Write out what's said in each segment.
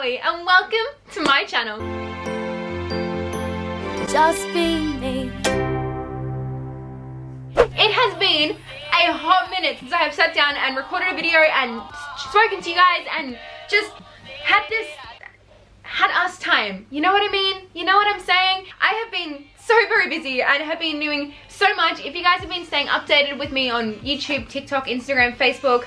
Chloe and welcome to my channel. Just be me. It has been a hot minute since I have sat down and recorded a video and spoken to you guys and just had us time. You know what I mean? You know what I'm saying? I have been so very busy and have been doing so much. If you guys have been staying updated with me on YouTube, TikTok, Instagram, Facebook,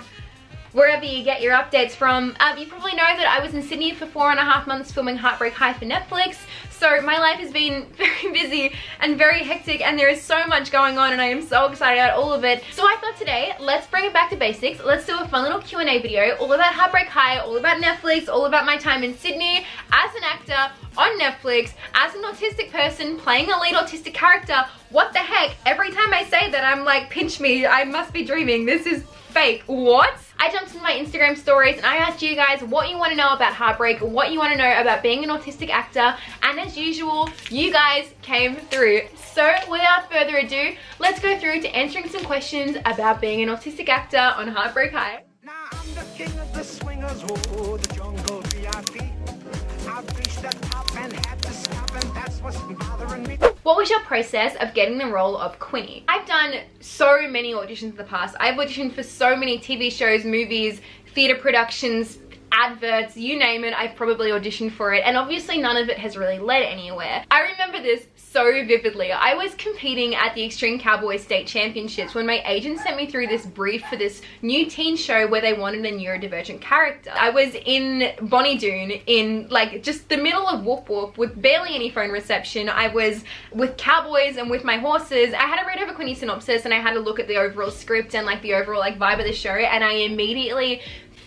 wherever you get your updates from, you probably know that I was in Sydney for 4.5 months filming Heartbreak High for Netflix. So my life has been very busy and very hectic and there is so much going on and I am so excited about all of it. So I thought today, let's bring it back to basics. Let's do a fun little Q&A video all about Heartbreak High, all about Netflix, all about my time in Sydney as an actor on Netflix, as an autistic person playing a lead autistic character. What the heck? Every time I say that, I'm like, pinch me, I must be dreaming. This is fake. What? I jumped into my Instagram stories and I asked you guys what you want to know about Heartbreak, what you want to know about being an autistic actor, and as usual, you guys came through. So without further ado, let's go through to answering some questions about being an autistic actor on Heartbreak High. Now I'm the king of the swingers, oh, the jungle VIP. I've reached the top and had to stop, and that's what's bothering me. What was your process of getting the role of Queenie? I've done so many auditions in the past. I've auditioned for so many TV shows, movies, theatre productions, adverts, you name it, I've probably auditioned for it, and obviously none of it has really led anywhere. I remember this so vividly. I was competing at the Extreme Cowboy State Championships when my agent sent me through this brief for this new teen show where they wanted a neurodivergent character. I was in Bonnie Doon in like just the middle of Whoop Whoop with barely any phone reception. I was with cowboys and with my horses. I had to read over Queenie synopsis and I had to look at the overall script and like the overall like vibe of the show, and I immediately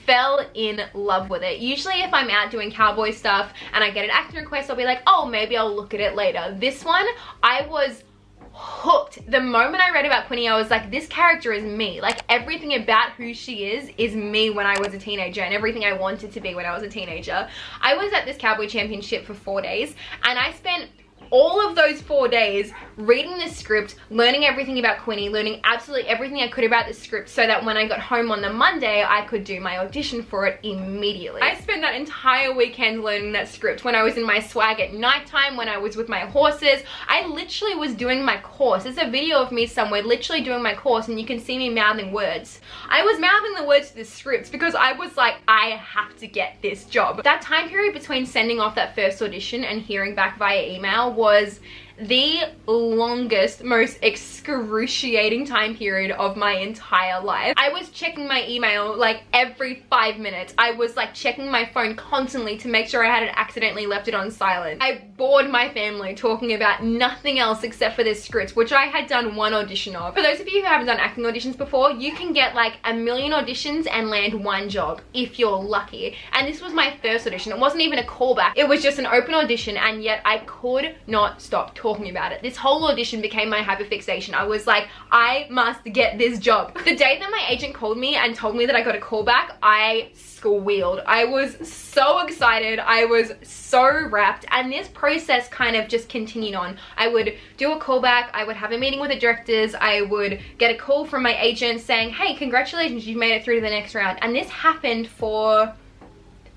fell in love with it. Usually if I'm out doing cowboy stuff and I get an acting request, I'll be like, oh, maybe I'll look at it later. This one, I was hooked. The moment I read about Queenie, I was like, this character is me. Like everything about who she is me when I was a teenager and everything I wanted to be when I was a teenager. I was at this cowboy championship for 4 days and I spent all of those 4 days reading the script, learning everything about Queenie, learning absolutely everything I could about the script so that when I got home on the Monday, I could do my audition for it immediately. I spent that entire weekend learning that script when I was in my swag at nighttime, when I was with my horses. I literally was doing my course. There's a video of me somewhere literally doing my course and you can see me mouthing words. I was mouthing the words to the script because I was like, I have to get this job. That time period between sending off that first audition and hearing back via email was the longest, most excruciating time period of my entire life. I was checking my email like every 5 minutes. I was like checking my phone constantly to make sure I hadn't accidentally left it on silent. I bored my family talking about nothing else except for this script, which I had done 1 audition of. For those of you who haven't done acting auditions before, you can get like 1 million auditions and land 1 job if you're lucky. And this was my first audition. It wasn't even a callback. It was just an open audition, and yet I could not stop talking about it. This whole audition became my hyperfixation. I was like, I must get this job. The day that my agent called me and told me that I got a callback, I squealed. I was so excited. I was so wrapped, and this process kind of just continued on. I would do a callback, I would have a meeting with the directors, I would get a call from my agent saying, hey, congratulations, you've made it through to the next round. And this happened for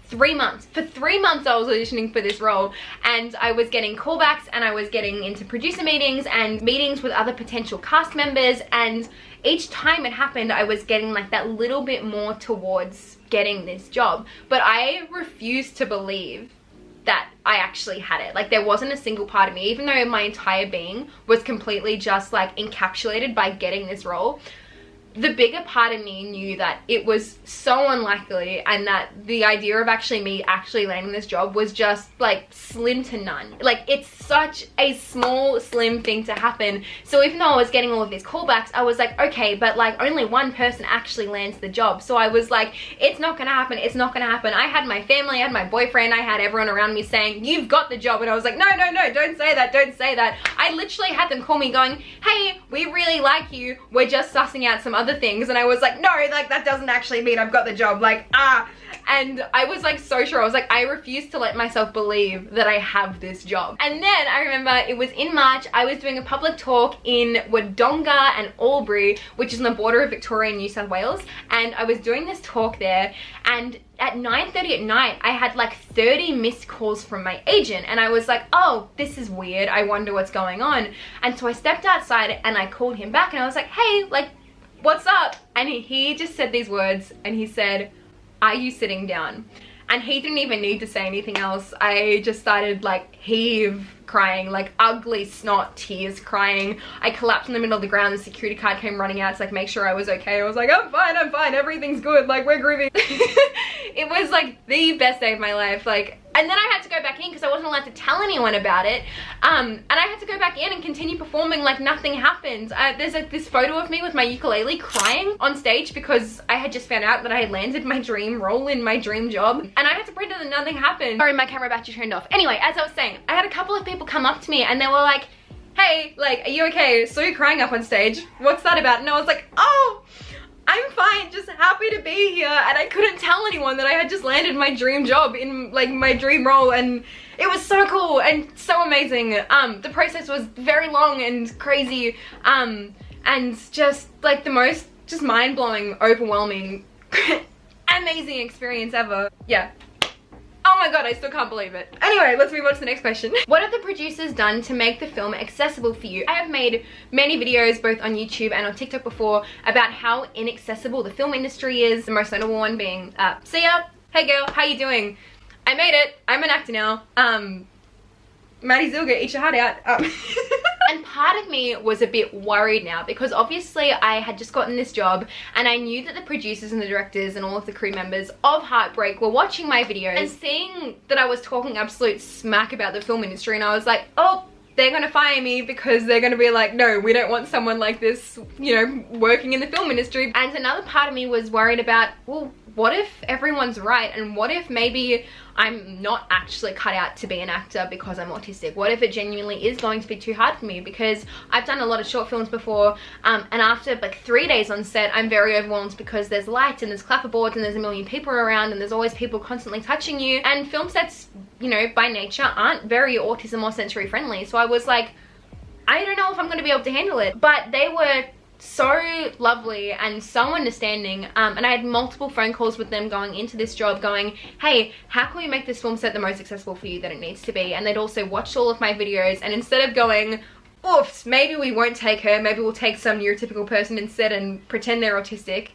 3 months. For 3 months I was auditioning for this role, and I was getting callbacks and I was getting into producer meetings and meetings with other potential cast members, and each time it happened I was getting like that little bit more towards getting this job. But I refused to believe that I actually had it. Like there wasn't a single part of me, even though my entire being was completely just like encapsulated by getting this role. The bigger part of me knew that it was so unlikely, and that the idea of me actually landing this job was just like slim to none. Like it's such a small, slim thing to happen. So even though I was getting all of these callbacks, I was like, okay, but like only 1 person actually lands the job. So I was like, it's not gonna happen, it's not gonna happen. I had my family, I had my boyfriend, I had everyone around me saying, you've got the job. And I was like, no, no, no, don't say that, don't say that. I literally had them call me going, hey, we really like you, we're just sussing out some other other things, and I was like, no, like that doesn't actually mean I've got the job, like, and I was like so sure. I was like, I refuse to let myself believe that I have this job. And then I remember it was in March, I was doing a public talk in Wodonga and Albury, which is on the border of Victoria and New South Wales, and I was doing this talk there, and at 9:30 at night, I had like 30 missed calls from my agent, and I was like, oh, this is weird, I wonder what's going on. And so I stepped outside and I called him back and I was like, hey, like, what's up? And he just said these words, and he said, are you sitting down? And he didn't even need to say anything else. I just started like crying, like ugly snot tears crying. I collapsed in the middle of the ground. The security guard came running out to like make sure I was okay. I was like, I'm fine, everything's good, like we're groovy. It was like the best day of my life, like. And then I had to go back in because I wasn't allowed to tell anyone about it. And I had to go back in and continue performing like nothing happened. There's like this photo of me with my ukulele crying on stage because I had just found out that I had landed my dream role in my dream job. And I had to pretend that nothing happened. Sorry, my camera battery turned off. Anyway, as I was saying, I had a couple of people come up to me and they were like, hey, like, are you okay? So you're crying up on stage. What's that about? And I was like, oh, I'm fine, just happy to be here. And I couldn't tell anyone that I had just landed my dream job in like my dream role, and it was so cool and so amazing. The process was very long and crazy, and just like the most just mind-blowing, overwhelming, amazing experience ever. Yeah. Oh my god, I still can't believe it. Anyway, let's move on to the next question. What have the producers done to make the film accessible for you? I have made many videos both on YouTube and on TikTok before about how inaccessible the film industry is. The most notable one being, Sia, hey girl, how you doing? I made it, I'm an actor now. Maddie Zilga, eat your heart out. And part of me was a bit worried now because obviously I had just gotten this job and I knew that the producers and the directors and all of the crew members of Heartbreak were watching my videos and seeing that I was talking absolute smack about the film industry, and I was like, oh, they're gonna fire me because they're gonna be like, no, we don't want someone like this, you know, working in the film industry. And another part of me was worried about, well, what if everyone's right, and what if maybe I'm not actually cut out to be an actor because I'm autistic? What if it genuinely is going to be too hard for me? Because I've done a lot of short films before, and after like 3 days on set, I'm very overwhelmed because there's lights and there's clapperboards and there's a million people around and there's always people constantly touching you, and film sets, you know, by nature aren't very autism or sensory friendly. So I was like, I don't know if I'm going to be able to handle it. But they were so lovely and so understanding, and I had multiple phone calls with them going into this job going, hey, how can we make this film set the most accessible for you that it needs to be? And they'd also watched all of my videos, and instead of going, oops, maybe we won't take her, maybe we'll take some neurotypical person instead and pretend they're autistic,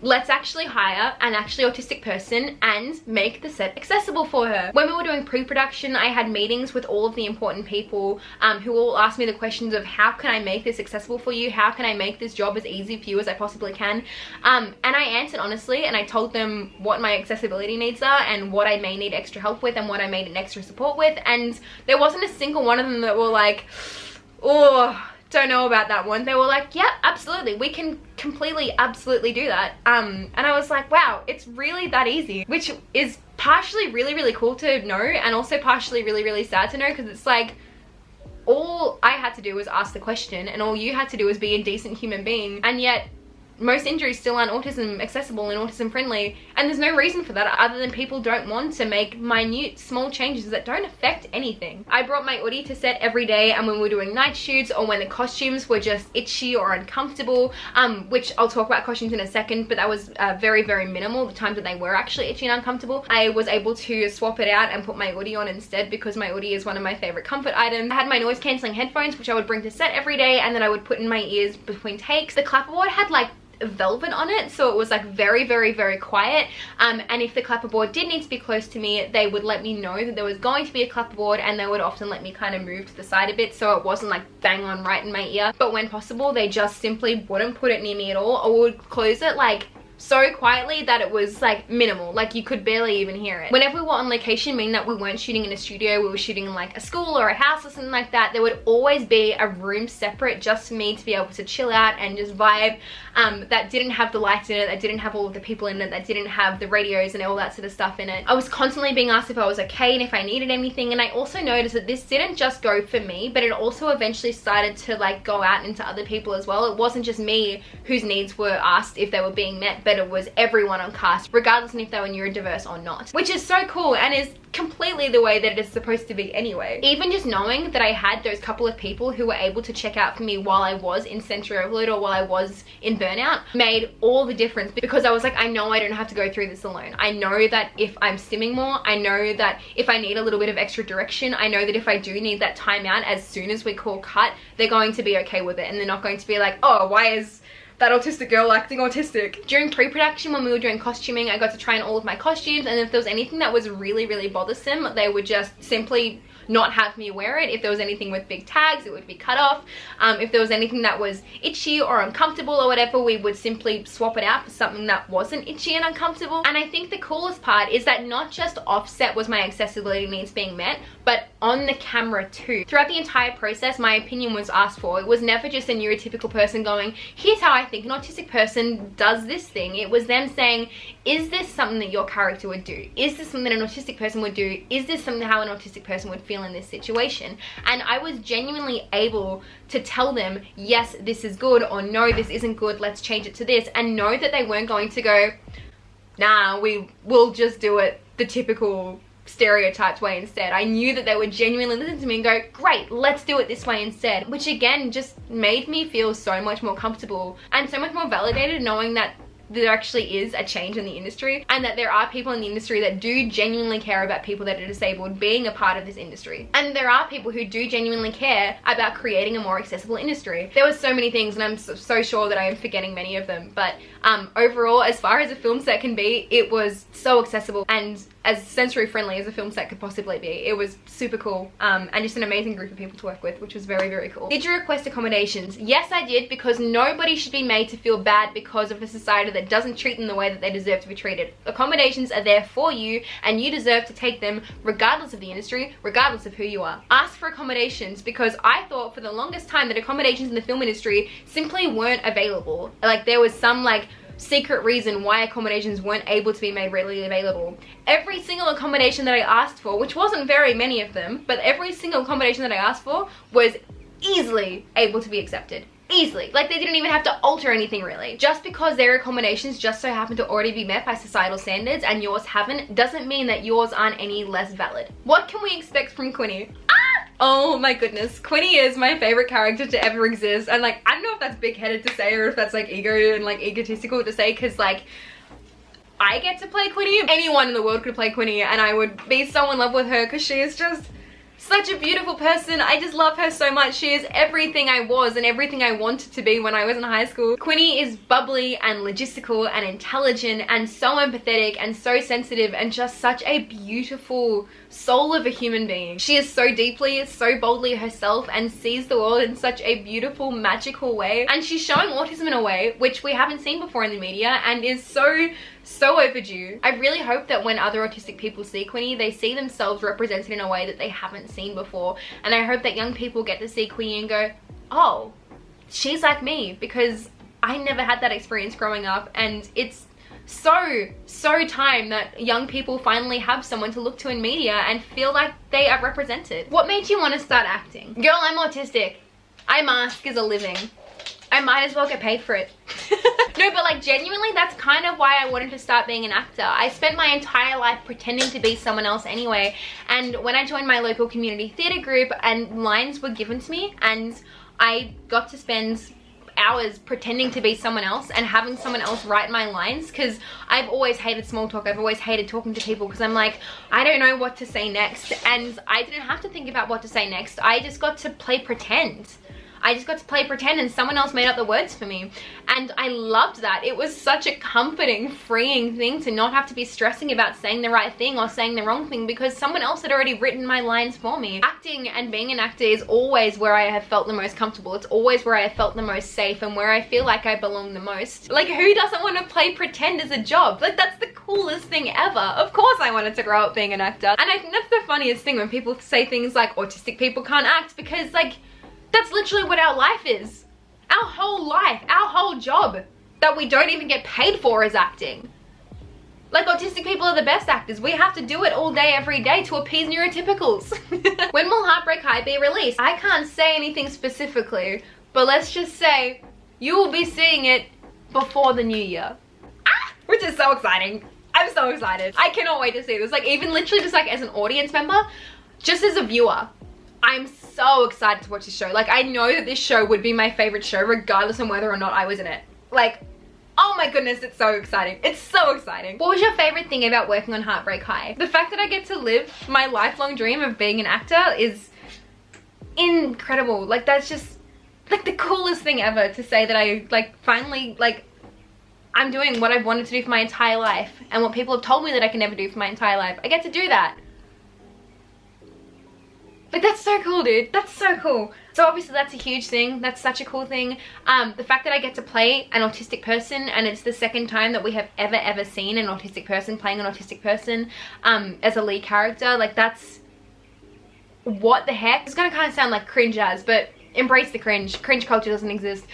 let's actually hire an actually autistic person and make the set accessible for her. When we were doing pre-production, I had meetings with all of the important people who all asked me the questions of how can I make this accessible for you? How can I make this job as easy for you as I possibly can? And I answered honestly, and I told them what my accessibility needs are and what I may need extra help with and what I may need extra support with, and there wasn't a single one of them that were like, oh, don't know about that one. They were like, yeah, absolutely, we can completely absolutely do that. And I was like, wow, it's really that easy, which is partially really cool to know and also partially really sad to know, because it's like all I had to do was ask the question and all you had to do was be a decent human being, and yet most injuries still aren't autism accessible and autism friendly, and there's no reason for that other than people don't want to make minute small changes that don't affect anything. I brought my Audi to set every day, and when we were doing night shoots or when the costumes were just itchy or uncomfortable, which I'll talk about costumes in a second, but that was very minimal, the times that they were actually itchy and uncomfortable, I was able to swap it out and put my Audi on instead, because my Audi is one of my favorite comfort items. I had my noise cancelling headphones, which I would bring to set every day, and then I would put in my ears between takes. The clapperboard had like velvet on it, so it was like very quiet, and if the clapperboard did need to be close to me, they would let me know that there was going to be a clapperboard, and they would often let me kind of move to the side a bit so it wasn't like bang on right in my ear. But when possible, they just simply wouldn't put it near me at all, or would close it like so quietly that it was like minimal, like you could barely even hear it. Whenever we were on location, meaning that we weren't shooting in a studio, we were shooting in like a school or a house or something like that, there would always be a room separate just for me to be able to chill out and just vibe, that didn't have the lights in it, that didn't have all of the people in it, that didn't have the radios and all that sort of stuff in it. I was constantly being asked if I was okay and if I needed anything, and I also noticed that this didn't just go for me, but it also eventually started to like go out into other people as well. It wasn't just me whose needs were asked if they were being met, but it was everyone on cast, regardless of if they were neurodiverse or not, which is so cool and is completely the way that it is supposed to be anyway. Even just knowing that I had those couple of people who were able to check out for me while I was in sensory overload or while I was in burnout made all the difference, because I was like, I know I don't have to go through this alone. I know that if I'm stimming more, I know that if I need a little bit of extra direction, I know that if I do need that time out as soon as we call cut, they're going to be okay with it, and they're not going to be like, oh, why is that autistic girl acting autistic? During pre-production, when we were doing costuming, I got to try on all of my costumes, and if there was anything that was really, really bothersome, they would just simply not have me wear it. If there was anything with big tags, it would be cut off. If there was anything that was itchy or uncomfortable or whatever, we would simply swap it out for something that wasn't itchy and uncomfortable. And I think the coolest part is that not just offset was my accessibility needs being met, but on the camera too. Throughout the entire process, my opinion was asked for. It was never just a neurotypical person going, here's how I think an autistic person does this thing. It was them saying, is this something that your character would do? Is this something an autistic person would do? Is this something how an autistic person would feel in this situation? And I was genuinely able to tell them, yes, this is good, or no, this isn't good, let's change it to this, and know that they weren't going to go, nah, we will just do it the typical stereotyped way instead. I knew that they would genuinely listen to me and go, great, let's do it this way instead, which again just made me feel so much more comfortable and so much more validated, knowing that there actually is a change in the industry, and that there are people in the industry that do genuinely care about people that are disabled being a part of this industry. And there are people who do genuinely care about creating a more accessible industry. There were so many things, and I'm so sure that I am forgetting many of them, but overall, as far as a film set can be, it was so accessible and as sensory friendly as a film set could possibly be. It was super cool, and just an amazing group of people to work with, which was very, very cool. Did you request accommodations? Yes, I did, because nobody should be made to feel bad because of a society that doesn't treat them the way that they deserve to be treated. Accommodations are there for you, and you deserve to take them regardless of the industry, regardless of who you are. Ask for accommodations, because I thought for the longest time that accommodations in the film industry simply weren't available. Like there was some like secret reason why accommodations weren't able to be made readily available. Every single accommodation that I asked for, which wasn't very many of them, but every single accommodation that I asked for was easily able to be accepted. Easily. Like they didn't even have to alter anything really. Just because their accommodations just so happen to already be met by societal standards and yours haven't, doesn't mean that yours aren't any less valid. What can we expect from Queenie? Oh my goodness, Queenie is my favorite character to ever exist, and like I don't know if that's big-headed to say or if that's like ego and like egotistical to say, because like I get to play Queenie. Anyone in the world could play Queenie, and I would be so in love with her because she is just such a beautiful person. I just love her so much. She is everything I was and everything I wanted to be when I was in high school. Queenie is bubbly and logistical and intelligent and so empathetic and so sensitive and just such a beautiful soul of a human being. She is so deeply, so boldly herself and sees the world in such a beautiful, magical way. And she's showing autism in a way which we haven't seen before in the media and is so overdue. I really hope that when other autistic people see Queenie, they see themselves represented in a way that they haven't seen before. And I hope that young people get to see Queenie and go, oh, she's like me, because I never had that experience growing up, and it's so time that young people finally have someone to look to in media and feel like they are represented. What made you want to start acting? Girl, I'm autistic. I mask as a living. I might as well get paid for it. No, but like genuinely, that's kind of why I wanted to start being an actor. I spent my entire life pretending to be someone else anyway, and when I joined my local community theatre group and lines were given to me and I got to spend hours pretending to be someone else and having someone else write my lines, because I've always hated small talk. I've always hated talking to people because I'm like, I don't know what to say next, and I didn't have to think about what to say next. I just got to play pretend. I just got to play pretend and someone else made up the words for me. And I loved that. It was such a comforting, freeing thing to not have to be stressing about saying the right thing or saying the wrong thing because someone else had already written my lines for me. Acting and being an actor is always where I have felt the most comfortable. It's always where I have felt the most safe and where I feel like I belong the most. Like, who doesn't want to play pretend as a job? Like, that's the coolest thing ever. Of course I wanted to grow up being an actor. And I think that's the funniest thing when people say things like autistic people can't act, because like, that's literally what our life is. Our whole life, our whole job that we don't even get paid for is acting. Like, autistic people are the best actors. We have to do it all day, every day to appease neurotypicals. When will Heartbreak High be released? I can't say anything specifically, but let's just say you will be seeing it before the new year. Ah, which is so exciting. I'm so excited. I cannot wait to see this. Like, even literally just like as an audience member, just as a viewer, I'm so excited to watch this show. Like, I know that this show would be my favorite show regardless of whether or not I was in it. Like, oh my goodness, it's so exciting. It's so exciting. What was your favorite thing about working on Heartbreak High? The fact that I get to live my lifelong dream of being an actor is incredible. Like, that's just like the coolest thing ever, to say that I like finally, like, I'm doing what I've wanted to do for my entire life and what people have told me that I can never do for my entire life. I get to do that. Like, that's so cool, dude. That's so cool. So obviously that's a huge thing. That's such a cool thing. The fact that I get to play an autistic person, and it's the second time that we have ever seen an autistic person playing an autistic person as a lead character. Like, that's, what the heck? It's gonna kind of sound like cringe as, but embrace the cringe. Cringe culture doesn't exist.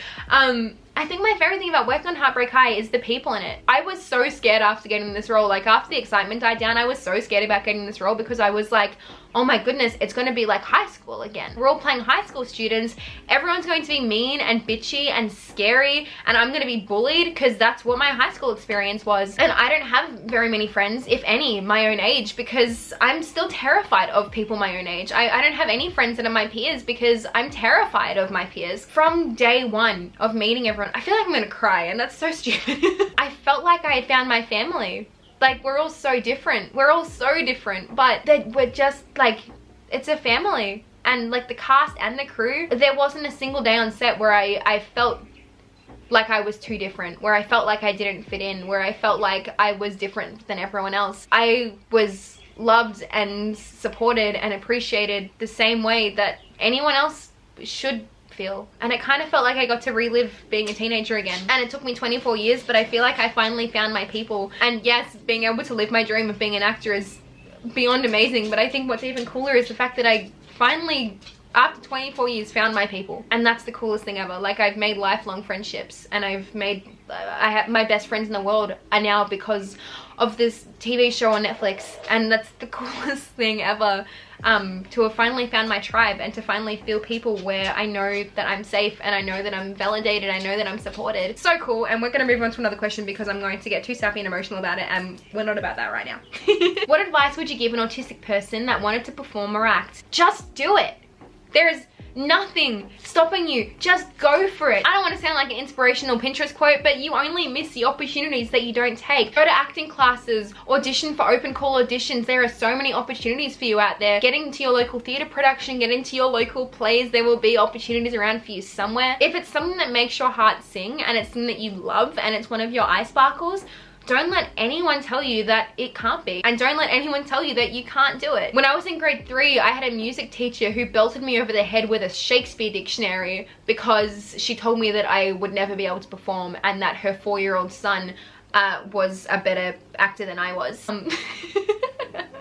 I think my favorite thing about working on Heartbreak High is the people in it. I was so scared after getting this role. Like, after the excitement died down, I was so scared about getting this role because I was like, oh my goodness, it's going to be like high school again. We're all playing high school students. Everyone's going to be mean and bitchy and scary, and I'm going to be bullied because that's what my high school experience was. And I don't have very many friends, if any, my own age, because I'm still terrified of people my own age. I don't have any friends that are my peers because I'm terrified of my peers. From day one of meeting everyone, I feel like I'm going to cry, and that's so stupid. I felt like I had found my family. Like, we're all so different. We're all so different, but we're just like, it's a family. And like the cast and the crew, there wasn't a single day on set where I felt like I was too different, where I felt like I didn't fit in, where I felt like I was different than everyone else. I was loved and supported and appreciated the same way that anyone else should feel. And it kind of felt like I got to relive being a teenager again. And it took me 24 years, but I feel like I finally found my people. And yes, being able to live my dream of being an actor is beyond amazing, but I think what's even cooler is the fact that I finally, after 24 years, found my people. And that's the coolest thing ever. Like, I've made lifelong friendships, and I have my best friends in the world are now because of this TV show on Netflix, and that's the coolest thing ever. To have finally found my tribe and to finally feel people where I know that I'm safe and I know that I'm validated, I know that I'm supported. So cool. And we're gonna move on to another question because I'm going to get too sappy and emotional about it, and we're not about that right now. What advice would you give an autistic person that wanted to perform or act? Just do it. There is nothing stopping you. Just go for it. I don't want to sound like an inspirational Pinterest quote, but you only miss the opportunities that you don't take. Go to acting classes, audition for open call auditions. There are so many opportunities for you out there. Get into your local theatre production, get into your local plays. There will be opportunities around for you somewhere. If it's something that makes your heart sing and it's something that you love and it's one of your eye sparkles, don't let anyone tell you that it can't be, and don't let anyone tell you that you can't do it. When I was in grade 3, I had a music teacher who belted me over the head with a Shakespeare dictionary because she told me that I would never be able to perform and that her 4-year-old son was a better actor than I was.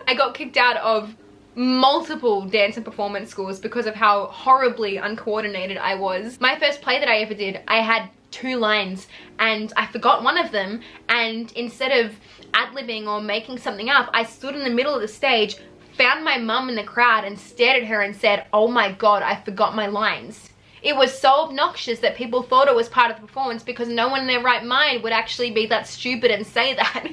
I got kicked out of multiple dance and performance schools because of how horribly uncoordinated I was. My first play that I ever did, I had 2 lines and I forgot one of them, and instead of ad-libbing or making something up, I stood in the middle of the stage, found my mum in the crowd and stared at her and said, oh my god, I forgot my lines. It was so obnoxious that people thought it was part of the performance because no one in their right mind would actually be that stupid and say that.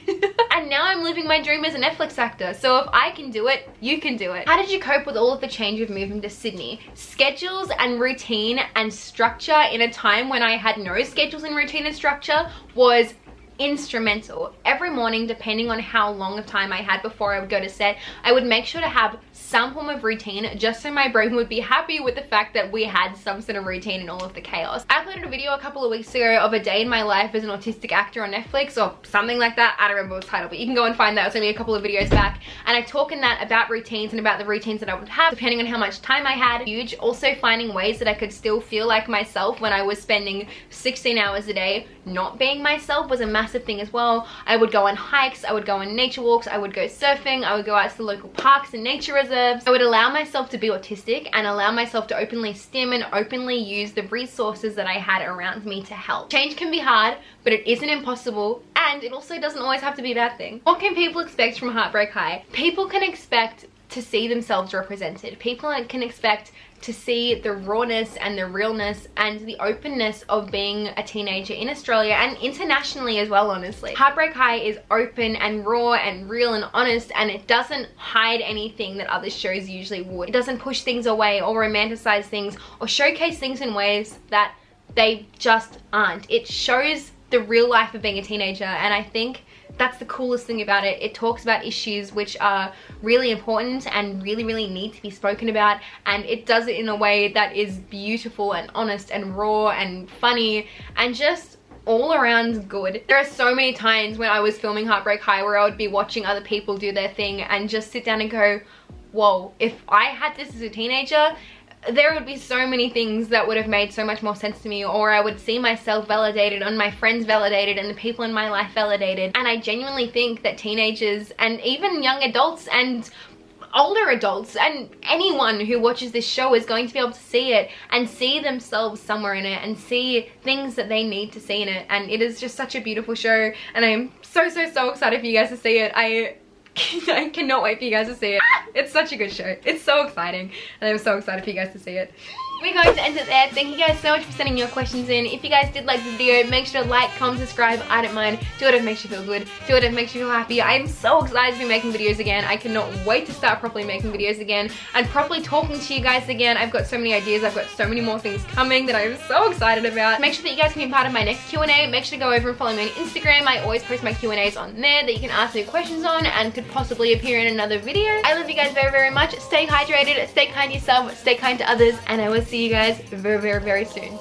And now I'm living my dream as a Netflix actor, so if I can do it, you can do it. How did you cope with all of the change of moving to Sydney? Schedules and routine and structure in a time when I had no schedules and routine and structure was instrumental. Every morning, depending on how long of time I had before I would go to set, I would make sure to have some form of routine just so my brain would be happy with the fact that we had some sort of routine in all of the chaos. I uploaded a video a couple of weeks ago of a day in my life as an autistic actor on Netflix or something like that. I don't remember what the title, but you can go and find that. It was only a couple of videos back, and I talk in that about routines and about the routines that I would have depending on how much time I had. Huge. Also finding ways that I could still feel like myself when I was spending 16 hours a day not being myself was a massive thing as well. I would go on hikes, I would go on nature walks, I would go surfing, I would go out to the local parks and nature reserves. I would allow myself to be autistic and allow myself to openly stim and openly use the resources that I had around me to help. Change can be hard, but it isn't impossible, and it also doesn't always have to be a bad thing. What can people expect from Heartbreak High? People can expect to see themselves represented. People can expect to see the rawness and the realness and the openness of being a teenager in Australia and internationally as well, honestly. Heartbreak High is open and raw and real and honest, and it doesn't hide anything that other shows usually would. It doesn't push things away or romanticize things or showcase things in ways that they just aren't. It shows the real life of being a teenager, and I think that's the coolest thing about it. It talks about issues which are really important and really need to be spoken about, and it does it in a way that is beautiful and honest and raw and funny and just all around good. There are so many times when I was filming Heartbreak High where I would be watching other people do their thing and just sit down and go, whoa, if I had this as a teenager, there would be so many things that would have made so much more sense to me, or I would see myself validated and my friends validated and the people in my life validated. And I genuinely think that teenagers and even young adults and older adults and anyone who watches this show is going to be able to see it and see themselves somewhere in it and see things that they need to see in it. And it is just such a beautiful show, and I am so excited for you guys to see it. I cannot wait for you guys to see it. It's such a good show. It's so exciting, and I'm so excited for you guys to see it. We're going to end it there. Thank you guys so much for sending your questions in. If you guys did like the video, make sure to like, comment, subscribe. I don't mind. Do whatever makes you feel good. Do whatever makes you feel happy. I'm so excited to be making videos again. I cannot wait to start properly making videos again and properly talking to you guys again. I've got so many ideas. I've got so many more things coming that I'm so excited about. Make sure that you guys can be part of my next Q&A. Make sure to go over and follow me on Instagram. I always post my Q&As on there that you can ask me questions on and could possibly appear in another video. I love you guys very much. Stay hydrated, stay kind to yourself, stay kind to others, and I will see you guys very soon.